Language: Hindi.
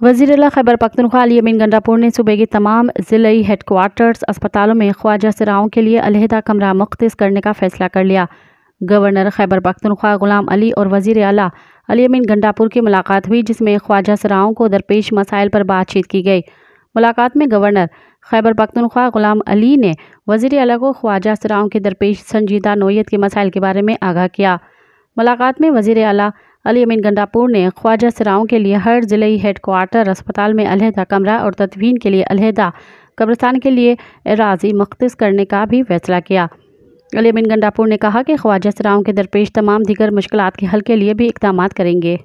वज़ीर आला खैबर पख्तूनख्वा अली अमीन गंडापुर ने सूबे के तमाम ज़िलई हेडक्वार्टर्स अस्पतालों में ख्वाजा सराओं के लिए अलहदा कमरा मुख्तस करने का फैसला कर लिया। गवर्नर खैबर पख्तूनख्वा गुलाम अली और वज़ीर आला अली अमीन गंडापुर की मुलाकात हुई, जिसमें ख्वाजा सराओं को दरपेश मसाइल पर बातचीत की गई। मुलाकात में गवर्नर खैबर पख्तूनख्वा गुलाम अली ने वज़ीर आला को ख्वाजा सराओं के दरपेश संजीदा नौयत के मसाइल के बारे में आगाह किया। मुलाकात में वज़ीर आला अली अमीन गंडापुर ने ख्वाजा सराओं के लिए हर ज़िलई हेडक्वार्टर अस्पताल में अलहदा कमरा और तदफीन के लिए अलहदा कब्रिस्तान के लिए एराज़ी मुख्तस करने का भी फैसला किया। अली अमीन गंडापुर ने कहा कि ख्वाजा सराओं के दरपेश तमाम दीगर मुश्किलात के हल के लिए भी इक़दामात करेंगे।